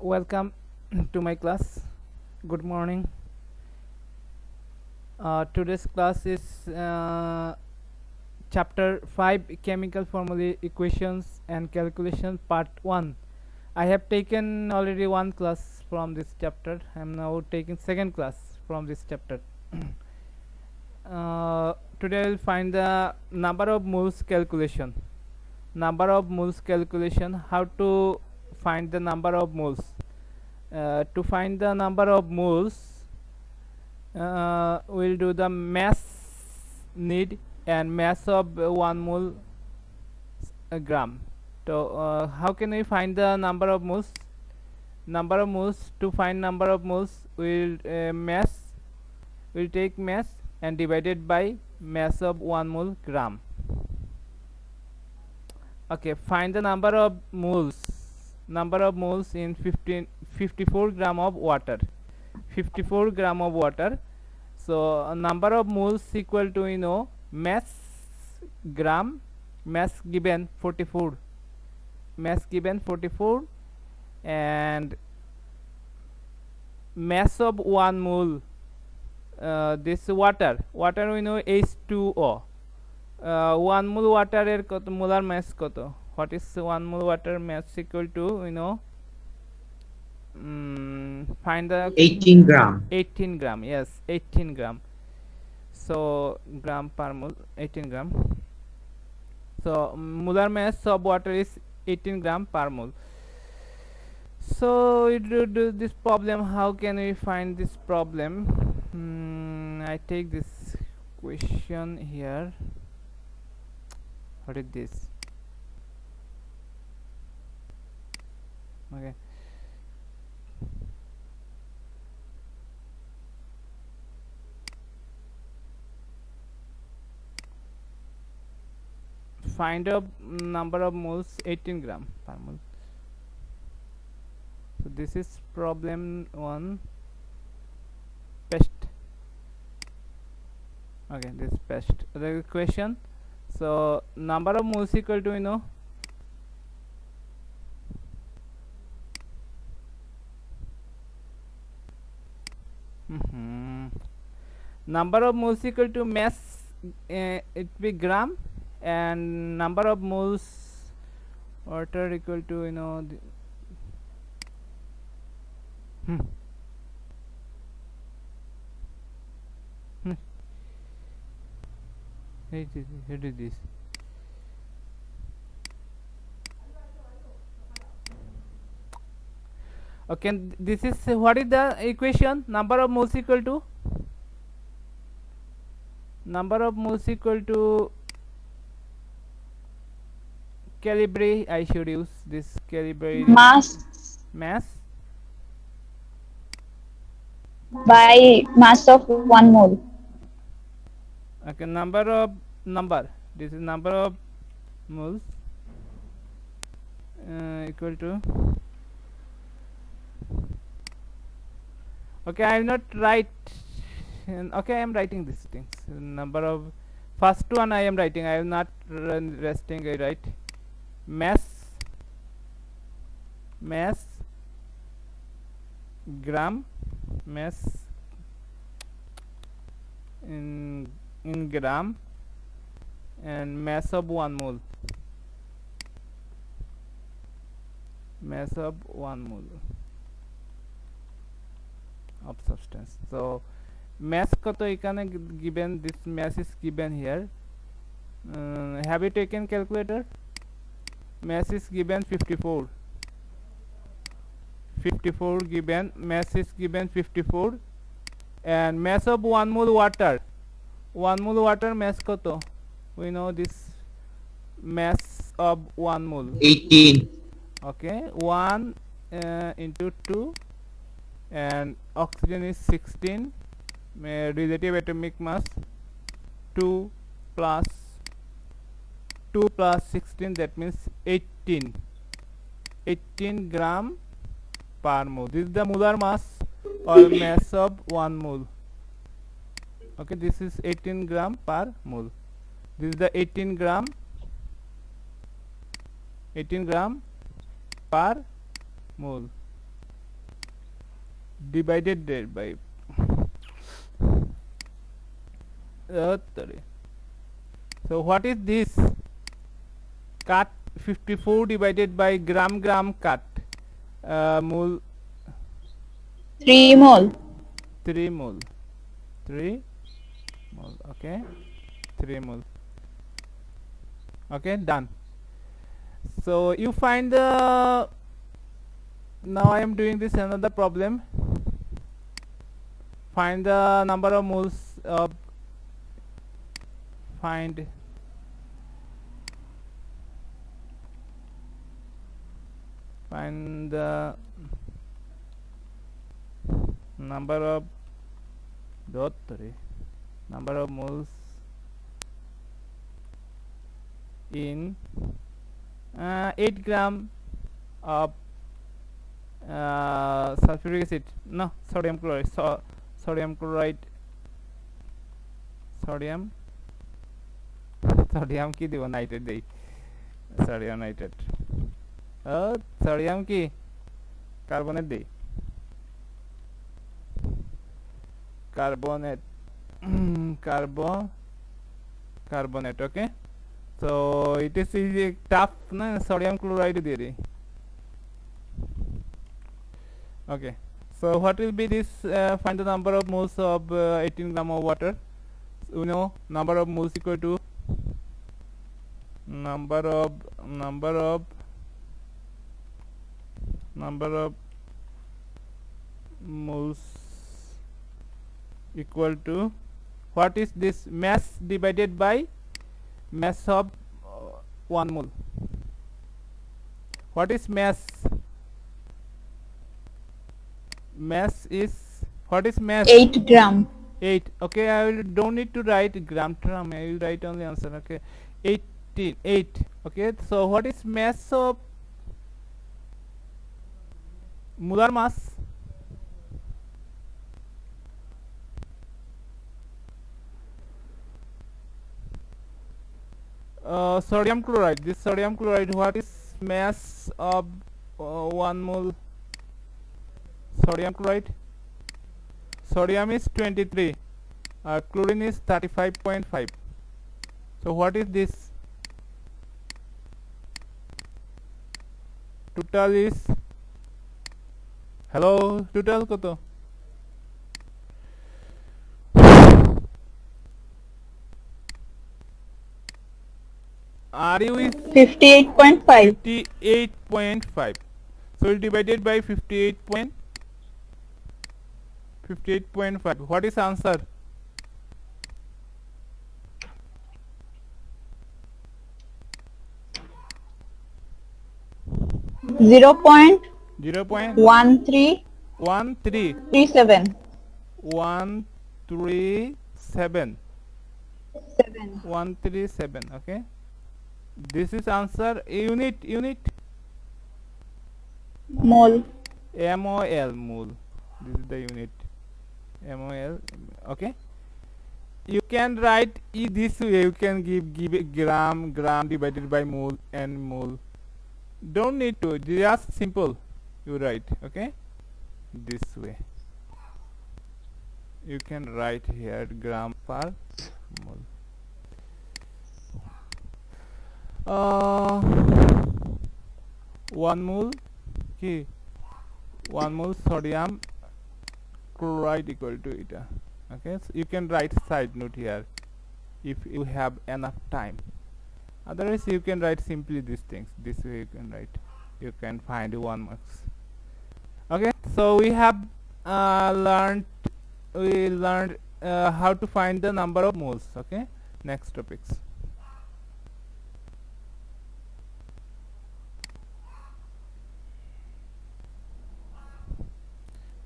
Welcome to my class. Good morning. Today's class is chapter 5 chemical formula equations and calculation part 1. I have taken already one class from this chapter. I am now taking second class from this chapter. Today I will find the number of moles calculation. Number of moles calculation. How to find the number of moles? To find the number of moles, we'll do the mass need and mass of 1 mole gram. So how can we find the number of moles? Number of moles, to find number of moles, we'll take mass and divided by mass of 1 mole gram. Okay, find the number of moles. Number of moles in 54 gram of water. 54 gram of water. So number of moles equal to mass gram, mass given 44, mass given 44, and mass of 1 mole. This water we know H2O. 1 mole water er koto molar mass koto? What is 1 mole water mass equal to? Find the 18 gram. 18 gram. Yes, 18 gram. So gram per mole, 18 gram. So molar mass of water is 18 gram per mole. So we do this problem. How can we find this problem? I take this question here. What is this? Okay. Find a number of moles, 18 gram per mole. So this is problem 1. Pest. Okay, this pest. The question. So number of moles equal to number of moles equal to mass, it be gram, and number of moles water equal to It is this. Okay, this is what is the equation? Number of moles equal to Calibre. I should use this Calibre. Mass by mass of 1 mole. Okay, this is number of moles equal to. Okay, I will not write. Okay, I am writing these things. Number of first one I am writing. I am not resting. I write mass gram, mass in gram, and mass of 1 mole. Mass of 1 mole of substance. So mass koto ekane given, this mass is given here. Have you taken calculator? Mass is given 54 given, mass is given 54, and mass of 1 mole water. 1 mole water mass koto? We know this mass of 1 mole 18. Okay, 1 into 2, and oxygen is 16. Relative atomic mass 2 plus 16, that means 18 gram per mole. This is the molar mass or mass of 1 mole. Okay, this is 18 gram per mole. This is the 18 gram per mole. divided by sorry. So what is this? Cut 54 divided by gram cut mole 3 mole. 3 mole. 3 mole. Okay, 3 mole. Okay, done. So you find the, now I am doing this another problem. Find the number of moles of, find the number of number of moles in 8 gram of sulfuric acid, no, sodium chloride, sodium কি দিব, nitrate দেই, sodium nitrate, sodium কি carbonate দেই, carbonate. Okay, so it is easy, tough na, sodium chloride দিয়ে দিই. Okay, so what will be this? Find the number of moles of 18 gram of water. You know, number of moles equal to number of moles equal to, what is this? Mass divided by mass of 1 mole. What is mass? Mass is, what is mass? 8 gram. 8. Okay, I don't need to write gram term, I will write only answer. Okay, 8. Okay, so what is mass of molar mass? Sodium chloride. This sodium chloride, what is mass of 1 mole sodium chloride? Sodium is 23, chlorine is 35.5. So what is this? Total is, hello, total koto? Are you with 58.5. 58.5? So we'll divide it by 58.5. What is answer? 0.1337. 137. Okay, this is answer. Unit Mole. MOL, mole. This is the unit, MOL. Okay, you can write this way. You can give it gram divided by mole and mole. Don't need to, just simple you write. Okay, this way you can write here gram per mole. 1 mole ki 1 mole sodium chloride equal to it. Okay, so you can write side note here if you have enough time. Otherwise you can write simply these things. This way you can write, you can find 1 marks. Okay, so we have learned how to find the number of moles. Okay, next topics.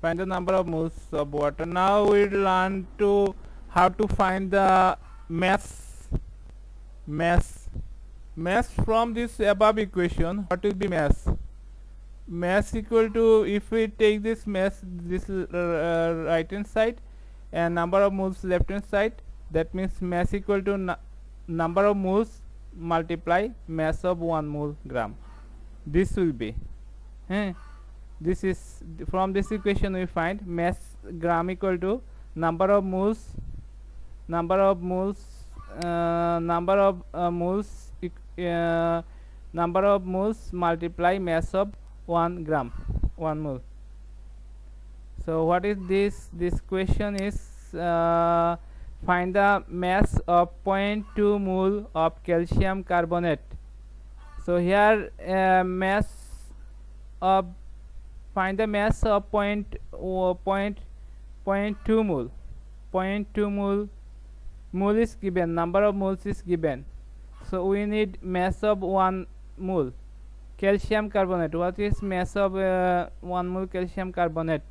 Find the number of moles of water. Now we learn to how to find the mass from this above equation. What will be mass? Mass equal to, if we take this mass, this right hand side, and number of moles left hand side, that means mass equal to number of moles multiply mass of 1 mole gram. This will be This is from this equation we find mass gram equal to number of moles number of moles multiply mass of 1 gram 1 mole. So what is this question is find the mass of 0.2 mole of calcium carbonate. So here find the mass of 0.2 mole. 0.2 mole is given, number of moles is given, so we need mass of 1 mole calcium carbonate. What is mass of 1 mole calcium carbonate?